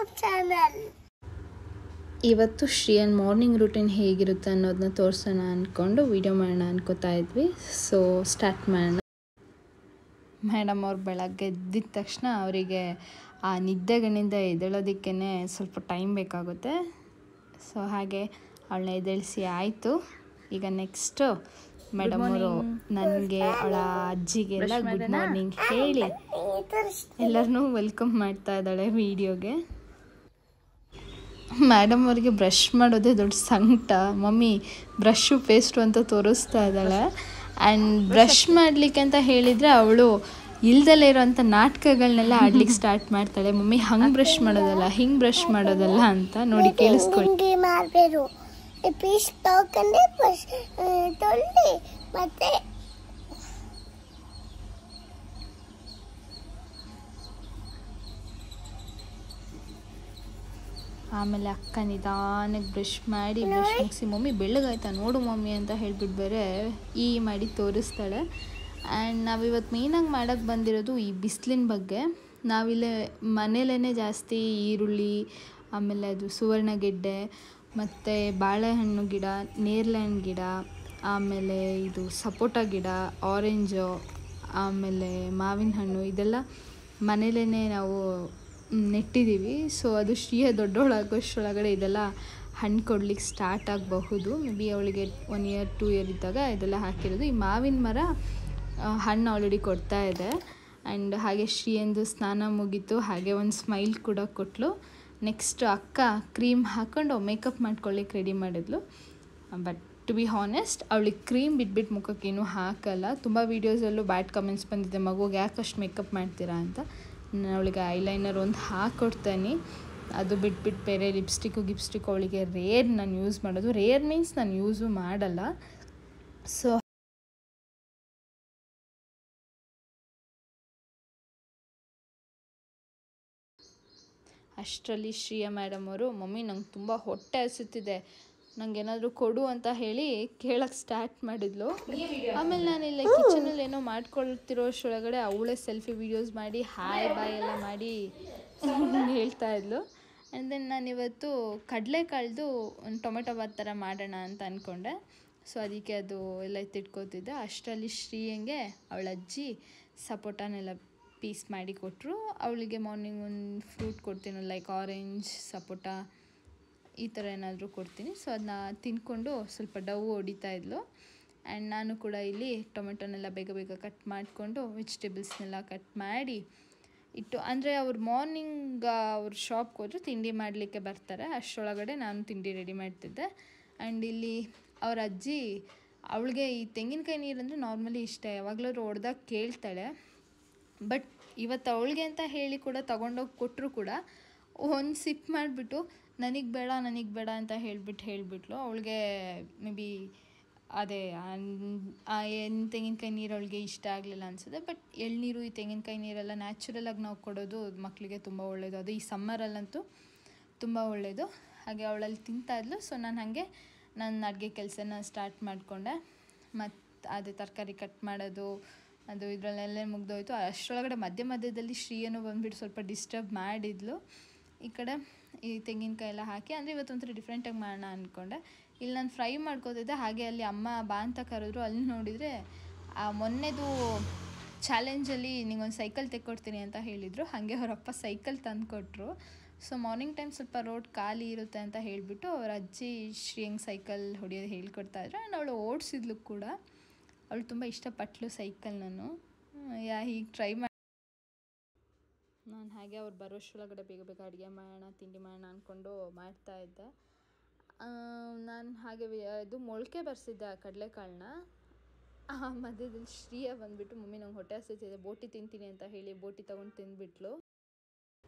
YouTube channel. ಇವತ್ತು Shriyan morning routine ಹೇಗಿರುತ್ತೆ ಅನ್ನೋದನ್ನ ತೋರಿಸೋಣ ಅಂದ್ಕೊಂಡು ವಿಡಿಯೋ ಮಾಡೋಣ ಅನ್ಕೋತಾ ಇದ್ವಿ. ಸೊ ಸ್ಟಾರ್ಟ್ ಮಾಡೋಣ. ಮೇಡಮ್ ಅವ್ರು ಬೆಳಗ್ಗೆ ಎದ್ದಿದ ತಕ್ಷಣ ಅವರಿಗೆ ಆ ನಿದ್ದೆಗಳಿಂದ ಎದ್ದೇಳೋದಕ್ಕೇ ಸ್ವಲ್ಪ ಟೈಮ್ ಬೇಕಾಗುತ್ತೆ. ಸೊ ಹಾಗೆ ಅವಳನ್ನ ಎದ್ದೇಳಿಸಿ ಆಯಿತು. ಈಗ ನೆಕ್ಸ್ಟು ಮೇಡಮ್ ಅವರು ನನಗೆ ಅವಳ ಅಜ್ಜಿಗೆಲ್ಲ ಗುಡ್ ಮಾರ್ನಿಂಗ್ ಹೇಳಿ ಎಲ್ಲರನ್ನೂ ವೆಲ್ಕಮ್ ಮಾಡ್ತಾ ಇದ್ದಾಳೆ ವಿಡಿಯೋಗೆ. ಮೇಡಮ್ ಅವ್ರಿಗೆ ಬ್ರಷ್ ಮಾಡೋದೇ ದೊಡ್ಡ ಸಂಕಟ. ಮಮ್ಮಿ ಬ್ರಷ್ಷು ಪೇಸ್ಟು ಅಂತ ತೋರಿಸ್ತಾ ಇದ್ದಾಳೆ. ಆ್ಯಂಡ್ ಬ್ರಷ್ ಮಾಡಲಿಕ್ಕೆ ಅಂತ ಹೇಳಿದರೆ ಅವಳು ಇಲ್ದಲ್ಲೇ ಇರೋಂಥ ನಾಟಕಗಳನ್ನೆಲ್ಲ ಆಡ್ಲಿಕ್ಕೆ ಸ್ಟಾರ್ಟ್ ಮಾಡ್ತಾಳೆ. ಮಮ್ಮಿ ಹಂಗೆ ಬ್ರಷ್ ಮಾಡೋದಲ್ಲ, ಹಿಂಗೆ ಬ್ರಷ್ ಮಾಡೋದಲ್ಲ ಅಂತ. ನೋಡಿ ಕೇಳಿಸ್ಕೊಳ್ಳಿ. ಪೀಸ್ ತಗೊಂಡು ತೊಳ್ಳಿ ಮತ್ತೆ ಆಮೇಲೆ ಅಕ್ಕ ನಿಧಾನಕ್ಕೆ ಬ್ರಷ್ ಮಾಡಿ ಬ್ರಷ್ ಮುಗಿಸಿ ಮಮ್ಮಿ ಬೆಳ್ಳಗಾಯ್ತಾ ನೋಡು ಮಮ್ಮಿ ಅಂತ ಹೇಳ್ಬಿಟ್ಟು ಬೇರೆ ಈ ಮಾಡಿ ತೋರಿಸ್ತಾಳೆ. ಆ್ಯಂಡ್ ನಾವಿವತ್ತು ಮೇಯ್ನಾಗಿ ಮಾಡೋಕ್ಕೆ ಬಂದಿರೋದು ಈ ಬಿಸಿಲಿನ ಬಗ್ಗೆ. ನಾವಿಲ್ಲೇ ಮನೇಲೇ ಜಾಸ್ತಿ ಈರುಳ್ಳಿ, ಆಮೇಲೆ ಅದು ಸುವರ್ಣಗೆಡ್ಡೆ, ಮತ್ತು ಬಾಳೆಹಣ್ಣು ಗಿಡ, ನೇರಳೆ ಹಣ್ಣು ಗಿಡ, ಆಮೇಲೆ ಇದು ಸಪೋಟ ಗಿಡ, ಆರೆಂಜು, ಆಮೇಲೆ ಮಾವಿನ ಹಣ್ಣು ಇದೆಲ್ಲ ಮನೇಲೇ ನಾವು ನೆಟ್ಟಿದ್ದೀವಿ. ಸೊ ಅದು ಶ್ರೀಯ ದೊಡ್ಡವಳಾಗೋಷ್ಟರೊಳಗಡೆ ಇದೆಲ್ಲ ಹಣ್ಣು ಕೊಡ್ಲಿಕ್ಕೆ ಸ್ಟಾರ್ಟ್ ಆಗಬಹುದು. ಮೇ ಬಿ ಅವಳಿಗೆ 1 ಇಯರ್ 2 ಇಯರ್ ಇದ್ದಾಗ ಇದೆಲ್ಲ ಹಾಕಿರೋದು. ಈ ಮಾವಿನ ಮರ ಹಣ್ಣು ಆಲ್ರೆಡಿ ಕೊಡ್ತಾ ಇದೆ. ಆ್ಯಂಡ್ ಹಾಗೆ ಶ್ರೀಯಂದು ಸ್ನಾನ ಮುಗೀತು. ಹಾಗೆ ಒಂದು ಸ್ಮೈಲ್ ಕೂಡ ಕೊಟ್ಟಳು. ನೆಕ್ಸ್ಟ್ ಅಕ್ಕ ಕ್ರೀಮ್ ಹಾಕ್ಕೊಂಡು ಮೇಕಪ್ ಮಾಡ್ಕೊಳ್ಳಿಕ್ಕೆ ರೆಡಿ ಮಾಡಿದ್ಲು. ಬಟ್ ಟು ಬಿ ಹಾನೆಸ್ಟ್ ಅವಳಿಗೆ ಕ್ರೀಮ್ ಬಿಟ್ಬಿಟ್ಟು ಮುಖಕ್ಕೇನು ಹಾಕಲ್ಲ. ತುಂಬ ವೀಡಿಯೋಸಲ್ಲೂ ಬ್ಯಾಡ್ ಕಮೆಂಟ್ಸ್ ಬಂದಿದೆ, ಮಗುಗೆ ಯಾಕಷ್ಟು ಮೇಕಪ್ ಮಾಡ್ತೀರಾ ಅಂತ. ನಾನು ಅವಳಿಗೆ ಐಲೈನರ್ ಒಂದು ಹಾಕ್ಕೊಡ್ತೇನೆ. ಅದು ಬಿಟ್ಬಿಟ್ಟು ಬೇರೆ ಲಿಪ್ಸ್ಟಿಕ್ಕು ಅವಳಿಗೆ ರೇರ್ ನಾನು ಯೂಸ್ ಮಾಡೋದು. ರೇರ್ ಮೀನ್ಸ್ ನಾನು ಯೂಸು ಮಾಡಲ್ಲ. ಸೊ ಅಷ್ಟರಲ್ಲಿ ಶ್ರೀಯಾ ಮೇಡಮ್ ಅವರು ಮಮ್ಮಿ ನಂಗೆ ತುಂಬ ಹೊಟ್ಟೆ ಹಸಿತಿದೆ, ನಂಗೆ ಏನಾದರೂ ಕೊಡು ಅಂತ ಹೇಳಿ ಕೇಳಕ್ಕೆ ಸ್ಟಾರ್ಟ್ ಮಾಡಿದ್ಲು. ಆಮೇಲೆ ನಾನಿಲ್ಲ ಕಿಚನಲ್ಲಿ ಏನೋ ಮಾಡ್ಕೊಳ್ತಿರೋ ಅಷ್ಟರೊಳಗಡೆ ಅವಳೇ ಸೆಲ್ಫಿ ವೀಡಿಯೋಸ್ ಮಾಡಿ ಹಾಯ್ ಬಾಯ್ ಎಲ್ಲ ಮಾಡಿ ಹೇಳ್ತಾ ಇದ್ಲು. ಆ್ಯಂಡ್ ದೆನ್ ನಾನಿವತ್ತು ಕಡಲೆಕಾಳ್ದು ಒಂದು ಟೊಮೆಟೊ ಬಾತ್ ಥರ ಮಾಡೋಣ ಅಂತ ಅಂದ್ಕೊಂಡೆ. ಸೊ ಅದಕ್ಕೆ ಅದು ಎಲ್ಲ ಎತ್ತಿಟ್ಕೋತಿದ್ದೆ. ಅಷ್ಟರಲ್ಲಿ ಶ್ರೀಯಂಗೆ ಅವಳ ಅಜ್ಜಿ ಸಪೋಟನೆಲ್ಲ ಪೀಸ್ ಮಾಡಿ ಕೊಟ್ಟರು. ಅವಳಿಗೆ ಮಾರ್ನಿಂಗ್ ಒಂದು ಫ್ರೂಟ್ ಕೊಡ್ತೀನಿ, ಲೈಕ್ ಆರೆಂಜ್, ಸಪೋಟ ಈ ಥರ ಏನಾದರೂ ಕೊಡ್ತೀನಿ. ಸೊ ಅದನ್ನ ತಿಂದ್ಕೊಂಡು ಸ್ವಲ್ಪ ಡವ್ ಹೊಡಿತಾ ಇದ್ಲು. ಆ್ಯಂಡ್ ನಾನು ಕೂಡ ಇಲ್ಲಿ ಟೊಮೆಟೊನೆಲ್ಲ ಬೇಗ ಬೇಗ ಕಟ್ ಮಾಡಿಕೊಂಡು ವೆಜಿಟೇಬಲ್ಸ್ನೆಲ್ಲ ಕಟ್ ಮಾಡಿ ಇಟ್ಟು, ಅಂದರೆ ಅವ್ರು ಮಾರ್ನಿಂಗ್ ಅವ್ರ ಶಾಪ್ಗೆ ಹೋದ್ರೆ ತಿಂಡಿ ಮಾಡಲಿಕ್ಕೆ ಬರ್ತಾರೆ. ಅಷ್ಟರೊಳಗಡೆ ನಾನು ತಿಂಡಿ ರೆಡಿ ಮಾಡ್ತಿದ್ದೆ. ಆ್ಯಂಡ್ ಇಲ್ಲಿ ಅವ್ರ ಅಜ್ಜಿ ಅವಳಿಗೆ ಈ ತೆಂಗಿನಕಾಯಿ ನೀರಂದರೆ ನಾರ್ಮಲಿ ಇಷ್ಟ, ಯಾವಾಗಲಾದ್ರೂ ಹೊಡೆದಾಗ ಕೇಳ್ತಾಳೆ. ಬಟ್ ಇವತ್ತು ಅವಳಿಗೆ ಅಂತ ಹೇಳಿ ಕೂಡ ತೊಗೊಂಡೋಗಿ ಕೊಟ್ಟರು ಕೂಡ ಒಂದು ಸಿಪ್ ಮಾಡಿಬಿಟ್ಟು ನನಗೆ ಬೇಡ ಅಂತ ಹೇಳಿಬಿಟ್ಲು. ಅವಳಿಗೆ ಮೇ ಬಿ ಅದೇ ತೆಂಗಿನಕಾಯಿ ನೀರು ಅವಳಿಗೆ ಇಷ್ಟ ಆಗಲಿಲ್ಲ ಅನಿಸುತ್ತೆ. ಬಟ್ ಎಳ್ನೀರು, ಈ ತೆಂಗಿನಕಾಯಿ ನೀರೆಲ್ಲ ನ್ಯಾಚುರಲಾಗಿ ನಾವು ಕೊಡೋದು ಮಕ್ಕಳಿಗೆ ತುಂಬ ಒಳ್ಳೆಯದು. ಅದು ಈ ಸಮ್ಮರಲ್ಲಂತೂ ತುಂಬ ಒಳ್ಳೆಯದು. ಹಾಗೆ ಅವಳಲ್ಲಿ ತಿಂತಾಯಿದ್ಲು. ಸೊ ನಾನು ಹಾಗೆ ನನ್ನ ಅಡುಗೆ ಕೆಲಸನ ಸ್ಟಾರ್ಟ್ ಮಾಡಿಕೊಂಡೆ. ಮತ್ತು ಅದೇ ತರಕಾರಿ ಕಟ್ ಮಾಡೋದು ಅದು ಇದರಲ್ಲೆಲ್ಲ ಮುಗ್ದೋಯ್ತು. ಅಷ್ಟರೊಳಗಡೆ ಮಧ್ಯದಲ್ಲಿ ಶ್ರೀಯನ್ನು ಬಂದುಬಿಟ್ಟು ಸ್ವಲ್ಪ ಡಿಸ್ಟರ್ಬ್ ಮಾಡಿದ್ಲು. ಈ ಕಡೆ ಈ ತೆಂಗಿನಕಾಯಿ ಎಲ್ಲ ಹಾಕಿ, ಅಂದರೆ ಇವತ್ತು ಒಂಥರ ಡಿಫ್ರೆಂಟಾಗಿ ಮಾಡೋಣ ಅಂದ್ಕೊಂಡೆ. ಇಲ್ಲಿ ನಾನು ಫ್ರೈ ಮಾಡ್ಕೋತಿದ್ದೆ. ಹಾಗೆ ಅಲ್ಲಿ ಅಮ್ಮ ಬಾ ಅಂತ ಕರೆದ್ರು. ಅಲ್ಲಿ ನೋಡಿದರೆ ಮೊನ್ನೆದು ಚಾಲೆಂಜಲ್ಲಿ ನಿಂಗೊಂದು ಸೈಕಲ್ ತೆಕ್ಕೊಡ್ತೀನಿ ಅಂತ ಹೇಳಿದರು. ಹಾಗೆ ಅವರಪ್ಪ ಸೈಕಲ್ ತಂದು ಕೊಟ್ಟರು. ಸೊ ಮಾರ್ನಿಂಗ್ ಟೈಮ್ ಸ್ವಲ್ಪ ರೋಡ್ ಖಾಲಿ ಇರುತ್ತೆ ಅಂತ ಹೇಳಿಬಿಟ್ಟು ಅವ್ರ ಅಜ್ಜಿ ಶ್ರೀಯಂಗೆ ಸೈಕಲ್ ಹೊಡೆಯೋದು ಹೇಳ್ಕೊಡ್ತಾಯಿದ್ರು. ಆ್ಯಂಡ್ ಅವಳು ಓಡಿಸಿದ್ಲು ಕೂಡ. ಅವಳು ತುಂಬ ಇಷ್ಟಪಟ್ಟಳು ಸೈಕಲ್. ನಾನು ಹೀಗೆ ಟ್ರೈ ಮಾಡಿ ನಾನು ಹಾಗೆ ಅವ್ರು ಬರೋಷ್ಟರೊಳಗಡೆ ಬೇಗ ಬೇಗ ಅಡುಗೆ ಮಾಡೋಣ, ತಿಂಡಿ ಮಾಡೋಣ ಅಂದ್ಕೊಂಡು ಮಾಡ್ತಾಯಿದ್ದೆ. ನಾನು ಹಾಗೆ ಇದು ಮೊಳಕೆ ಬರ್ಸಿದ್ದೆ ಆ ಕಡಲೆಕಾಳನ್ನ. ಆ ಮಧ್ಯದಲ್ಲಿ ಶ್ರೀಯ ಬಂದುಬಿಟ್ಟು ಮಮ್ಮಿ ನಂಗೆ ಹೊಟ್ಟೆ ಹಸಿತಿದೆ, ಬೋಟಿ ತಿಂತೀನಿ ಅಂತ ಹೇಳಿ ಬೋಟಿ ತೊಗೊಂಡು ತಿಂದುಬಿಟ್ಲು.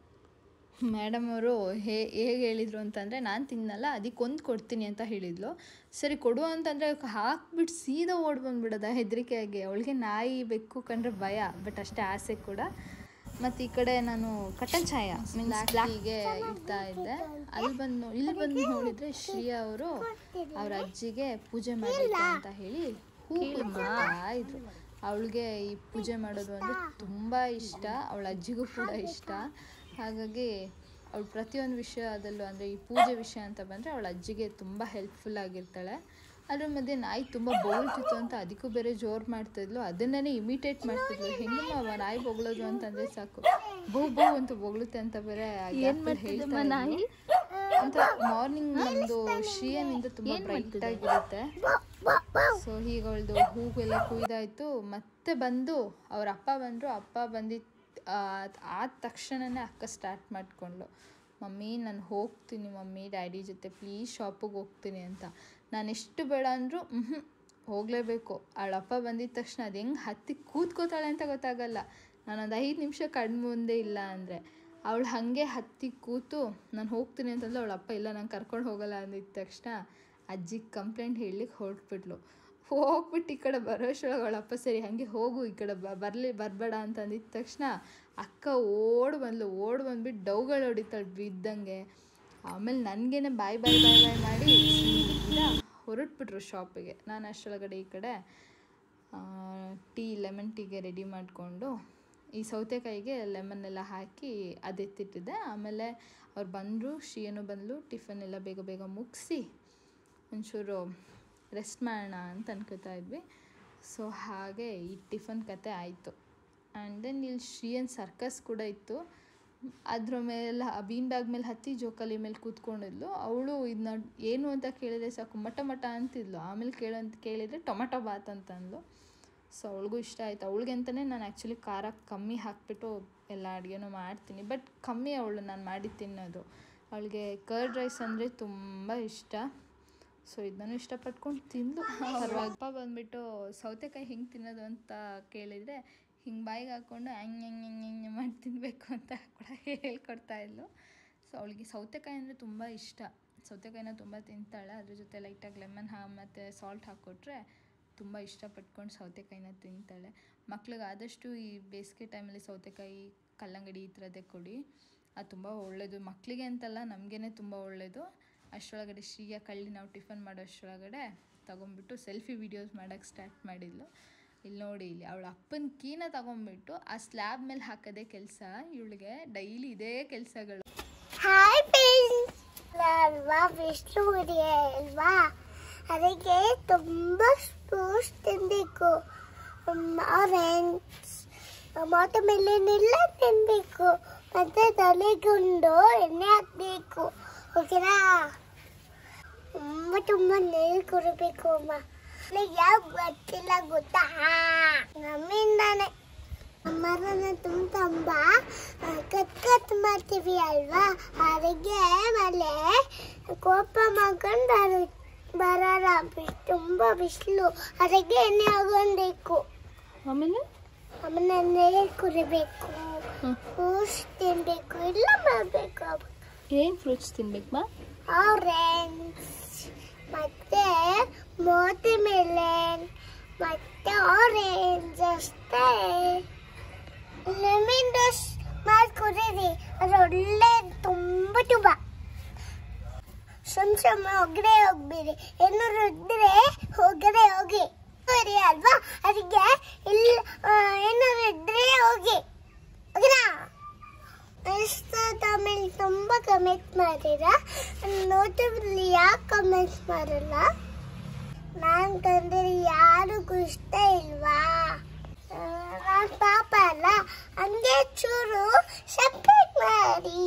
ಮೇಡಮ್ ಅವರು ಹೇಗೆ ಹೇಳಿದರು ಅಂತಂದರೆ, ನಾನು ತಿನ್ನಲ್ಲ ಅದಕ್ಕೊಂದು ಕೊಡ್ತೀನಿ ಅಂತ ಹೇಳಿದ್ಲು. ಸರಿ ಕೊಡು ಅಂತಂದರೆ ಹಾಕ್ಬಿಟ್ಟು ಸೀದಾ ಓಡಿ ಬಂದುಬಿಡೋದ ಹೆದರಿಕೆಯಾಗಿ. ಅವಳಿಗೆ ನಾಯಿ ಬೆಕ್ಕು ಕಂಡ್ರೆ ಭಯ, ಬಟ್ ಅಷ್ಟೇ ಆಸೆ ಕೂಡ. ಮತ್ತು ಈ ಕಡೆ ನಾನು ಕಟನ್ ಚಾಯ ಮೀನ್ಸ್ ಬ್ಲ್ಯಾಕಿಗೆ ಇಡ್ತಾ ಇದ್ದೆ. ಇಲ್ಲಿ ಬಂದು ನೋಡಿದರೆ ಶ್ರೀಯಾ ಅವರು ಅವ್ರ ಅಜ್ಜಿಗೆ ಪೂಜೆ ಮಾಡಬೇಕು ಅಂತ ಹೇಳಿ ಹೂ ಕೊಡ್ತಾ ಇದ್ರು. ಅವಳಿಗೆ ಈ ಪೂಜೆ ಮಾಡೋದು ಅಂದರೆ ತುಂಬ ಇಷ್ಟ, ಅವಳ ಅಜ್ಜಿಗೂ ಕೂಡ ಇಷ್ಟ. ಹಾಗಾಗಿ ಅವಳು ಪ್ರತಿಯೊಂದು ವಿಷಯದಲ್ಲೂ ಅಂದರೆ ಈ ಪೂಜೆ ವಿಷಯ ಅಂತ ಬಂದರೆ ಅವಳ ಅಜ್ಜಿಗೆ ತುಂಬ ಹೆಲ್ಪ್ಫುಲ್ ಆಗಿರ್ತಾಳೆ. ಅದ್ರ ಮಧ್ಯೆ ನಾಯಿ ತುಂಬ ಬೊಗಳ್ತಿತ್ತು ಅಂತ ಅದಕ್ಕೂ ಬೇರೆ ಜೋರು ಮಾಡ್ತಿದ್ಲು, ಅದನ್ನೇ ಇಮಿಟೇಟ್ ಮಾಡ್ತಿದ್ಲು. ಹೆಂಗಮ್ಮ ನಾಯಿ ಬೊಗಳೋದು ಅಂತಂದರೆ ಸಾಕು, ಬೂ ಅಂತ ಬೊಗಳುತ್ತೆ ಅಂತ ಬೇರೆ ಹೇಳ್ತಾ ನಾಯಿ ಅಂತ. ಮಾರ್ನಿಂಗ್ ನಮ್ಮದು ಶ್ರೀಯನಿಂದ ತುಂಬ ಬ್ರೈಟ್ ಆಗಿರುತ್ತೆ. ಸೊ ಹೀಗೆ ಅವಳದು ಹೂವೆಲ್ಲ ಕುಯ್ದಾಯಿತು. ಮತ್ತೆ ಬಂದು ಅವ್ರ ಅಪ್ಪ ಬಂದರು. ಅಪ್ಪ ಬಂದಿದ್ದು ಆದ ತಕ್ಷಣವೇ ಅಕ್ಕ ಸ್ಟಾರ್ಟ್ ಮಾಡಿಕೊಂಡ್ಳು, ಮಮ್ಮಿ ನಾನು ಹೋಗ್ತೀನಿ ಮಮ್ಮಿ ಡ್ಯಾಡಿ ಜೊತೆ, ಪ್ಲೀಸ್ ಶಾಪಿಗೆ ಹೋಗ್ತೀನಿ ಅಂತ. ನಾನು ಎಷ್ಟು ಬೇಡ ಅಂದರೂ ಹೋಗಲೇಬೇಕು. ಅವಳಪ್ಪ ಬಂದಿದ್ದ ತಕ್ಷಣ ಅದು ಹೆಂಗೆ ಹತ್ತಿ ಕೂತ್ಕೋತಾಳೆ ಅಂತ ಗೊತ್ತಾಗಲ್ಲ. ನಾನೊಂದು 5 ನಿಮಿಷ ಕಣ್ಮುಂದೆ ಇಲ್ಲ ಅಂದರೆ ಅವಳು ಹಾಗೆ ಹತ್ತಿ ಕೂತು ನಾನು ಹೋಗ್ತೀನಿ ಅಂತಂದ್ರೆ ಅವಳಪ್ಪ ಇಲ್ಲ ನಾನು ಕರ್ಕೊಂಡು ಹೋಗಲ್ಲ ಅಂದಿದ್ದ ತಕ್ಷಣ ಅಜ್ಜಿಗೆ ಕಂಪ್ಲೇಂಟ್ ಹೇಳಲಿಕ್ಕೆ ಹೊರಟ್ಬಿಟ್ಲು. ಹೋಗ್ಬಿಟ್ಟು ಈ ಕಡೆ ಬರೋಷ್ಟೊಳಗೆ ಅವಳಪ್ಪ ಸರಿ ಹಾಗೆ ಹೋಗು ಈ ಕಡೆ ಬರಬೇಡ ಅಂತ ಅಂದಿದ್ದ ತಕ್ಷಣ ಅಕ್ಕ ಓಡಿ ಬಂದ್ಬಿಟ್ಟು ಡೌಗಳು ಹೊಡಿತಾಳೆ ಬಿದ್ದಂಗೆ. ಆಮೇಲೆ ನನಗೇನೆ ಬಾಯ್ ಮಾಡಿ ಹೊರಟ್ಬಿಟ್ರು ಶಾಪಿಗೆ. ನಾನು ಅಷ್ಟರೊಳಗಡೆ ಈ ಕಡೆ ಲೆಮನ್ ಟೀಗೆ ರೆಡಿ ಮಾಡಿಕೊಂಡು ಈ ಸೌತೆಕಾಯಿಗೆ ಲೆಮನ್ ಎಲ್ಲ ಹಾಕಿ ಅದೆತ್ತಿಟ್ಟಿದ್ದೆ. ಆಮೇಲೆ ಅವ್ರು ಬಂದರು, ಶ್ರೀಯನು ಬಂದಳು. ಟಿಫನ್ ಎಲ್ಲ ಬೇಗ ಮುಗಿಸಿ ಒಂಚೂರು ರೆಸ್ಟ್ ಮಾಡೋಣ ಅಂತ ಅನ್ಕೋತಾ ಇದ್ವಿ. ಸೊ ಹಾಗೆ ಈ ಟಿಫನ್ ಕತೆ ಆಯಿತು. ಆ್ಯಂಡ್ ದೆನ್ ಇಲ್ಲಿ ಶ್ರೀಯನ್ ಸರ್ಕಸ್ ಕೂಡ ಇತ್ತು. ಅದ್ರ ಮೇಲೆ ಬೀನ್ ಬ್ಯಾಗ್ ಮೇಲೆ ಹತ್ತಿ ಜೋಕಾಲಿ ಮೇಲೆ ಕೂತ್ಕೊಂಡಿದ್ಲು. ಅವಳು ಇದನ್ನ ಏನು ಅಂತ ಕೇಳಿದ್ರೆ ಸಾಕು ಮಟ ಅಂತಿದ್ಲು. ಆಮೇಲೆ ಕೇಳಿದರೆ ಟೊಮೆಟೊ ಬಾತ್ ಅಂತ ಅಂದ್ಲು. ಸೊ ಅವಳಿಗೂ ಇಷ್ಟ ಆಯಿತು. ಅವಳಿಗೆ ಅಂತಲೇ ನಾನು ಆ್ಯಕ್ಚುಲಿ ಖಾರ ಕಮ್ಮಿ ಹಾಕಿಬಿಟ್ಟು ಎಲ್ಲ ಅಡುಗೆನೂ ಮಾಡ್ತೀನಿ, ಬಟ್ ಕಮ್ಮಿ ಅವಳು ನಾನು ಮಾಡಿ ತಿನ್ನೋದು. ಅವಳಿಗೆ ಕರ್ಡ್ ರೈಸ್ ಅಂದರೆ ತುಂಬ ಇಷ್ಟ. ಸೊ ಇದನ್ನು ಇಷ್ಟಪಟ್ಕೊಂಡು ತಿಂದು. ಅಪ್ಪ ಬಂದುಬಿಟ್ಟು ಸೌತೆಕಾಯಿ ಹೆಂಗೆ ತಿನ್ನೋದು ಅಂತ ಕೇಳಿದರೆ ಹಿಂಗೆ ಬಾಯಿಗೆ ಹಾಕ್ಕೊಂಡು ಹಂಗೆ ಮಾಡಿ ತಿನ್ನಬೇಕು ಅಂತ ಕೂಡ ಹೇಳ್ಕೊಡ್ತಾಯಿದ್ಲು. ಸೊ ಅವಳಿಗೆ ಸೌತೆಕಾಯಿ ಅಂದರೆ ತುಂಬ ಇಷ್ಟ. ಸೌತೆಕಾಯಿನ ತುಂಬ ತಿಂತಾಳೆ. ಅದ್ರ ಜೊತೆ ಲೈಟಾಗಿ ಲೆಮನ್ ಮತ್ತು ಸಾಲ್ಟ್ ಹಾಕ್ಕೊಟ್ರೆ ತುಂಬ ಇಷ್ಟಪಟ್ಕೊಂಡು ಸೌತೆಕಾಯಿನ ತಿಂತಾಳೆ. ಮಕ್ಳಿಗೆ ಆದಷ್ಟು ಈ ಬೇಸಿಗೆ ಟೈಮಲ್ಲಿ ಸೌತೆಕಾಯಿ ಕಲ್ಲಂಗಡಿ ಈ ಥರದ್ದೇ ಕೊಡಿ, ಅದು ತುಂಬ ಒಳ್ಳೆಯದು. ಮಕ್ಕಳಿಗೆ ಅಂತಲ್ಲ ನಮಗೇ ತುಂಬ ಒಳ್ಳೆಯದು. ಅಷ್ಟರೊಳಗಡೆ ಶ್ರೀಯ ಕಳ್ಳಿ ನಾವು ಟಿಫನ್ ಮಾಡೋ ಅಷ್ಟರೊಳಗಡೆ ತೊಗೊಂಬಿಟ್ಟು ಸೆಲ್ಫಿ ವೀಡಿಯೋಸ್ ಮಾಡೋಕ್ಕೆ ಸ್ಟಾರ್ಟ್ ಮಾಡಿದ್ಲು. ಇಲ್ಲಿ ನೋಡಿ, ಇಲ್ಲಿ ಅವಳ ಅಪ್ಪನ ಕೀನ ತಗೊಂಡ್ಬಿಟ್ಟು ಆ ಸ್ಲ್ಯಾಬ್ ಮೇಲೆ ಹಾಕೋದೇ ಕೆಲಸ ಇವಳಿಗೆ. ಡೈಲಿ ಇದೇ ಕೆಲಸಗಳು. ಹಾಯ್ ಫ್ರೆಂಡ್ಸ್, ಅಲ್ವಾ ವಿಷ್ಣು ಅಲ್ವಾ, ಅದಕ್ಕೆ ತುಂಬ ಫ್ರೂಟ್ಸ್ ತಿನ್ನಬೇಕು. ಆರೆಂಜ್ ವಾಟರ್ ಮೆಲನ್ ಎಲ್ಲ ತಿನ್ನಬೇಕು. ಮತ್ತು ತಲೆಗುಂಡು ಎಣ್ಣೆ ಹಾಕಬೇಕು. ಓಕೆನಾ? ತುಂಬ ನೀರು ಕುಡಿಬೇಕು ಅಮ್ಮ. ಯಾವ ಗೊತ್ತಿಲ್ಲ ಗೊತ್ತಾ, ನಮ್ಮಿಂದಾನೆ ಮರನ ತುಂಬ ಕಟ್ ಮಾಡ್ತೀವಿ ಅಲ್ವಾ, ಅದಕ್ಕೆ ಮೇಲೆ ಕೋಪ ಮಾಡ್ಕೊಂಡು ಬರೋಣ. ತುಂಬ ಬಿಸಿಲು, ಅದಕ್ಕೆ ಎಣ್ಣೆ ಹಾಕೊಂಡ್ಬೇಕು. ಆಮೇಲೆ ನೀರು ಕುಡಿಬೇಕು, ಫ್ರೂಟ್ಸ್ ತಿನ್ಬೇಕು, ಎಲ್ಲ ಮಾಡಬೇಕು. ಏನು ಫ್ರೂಟ್ಸ್ ತಿನ್ಬೇಕಮ್ಮ? ಆರೆಂಜ್ ಮತ್ತೆ ವಾಟರ್ ಮೆಲನ್ ಮತ್ತೆ ಆರೆಂಜ್ ಅಷ್ಟೇ. ಲೆಮನ್ ಜ್ಯೂಸ್ ಮಾಡಿ ಕುಡೀರಿ, ಅದು ಒಳ್ಳೆ ತುಂಬ ಸುಮ್ಮ ಹೊಗಡೆ ಹೋಗ್ಬೇಡಿ. ಏನಾದ್ರು ಇದ್ರೆ ಹೊಗಡೆ ಹೋಗಿ ಅಲ್ವಾ, ಅದಕ್ಕೆ ಇಲ್ಲಿ ಏನಾದ್ರು ಇದ್ರೆ ಹೋಗಿ. ಓಕೆನಾ? ಆಮೇಲೆ ತುಂಬ ಕಮೆಂಟ್ ಮಾಡಿರ, ನೋಟಿಫಿಕೇಶನ್ ಯಾಕೆ ಕಮೆಂಟ್ಸ್ ಮಾಡಲ್ಲ? ನಾನು ಕಂಡ್ರೆ ಯಾರಿಗೂ ಇಷ್ಟ ಇಲ್ವಾ? ನಾನು ಪಾಪ ಅಲ್ಲ, ಹಂಗೆ ಚೂರು ಸಬ್ಸ್ಕ್ರೈಬ್ ಮಾಡಿ.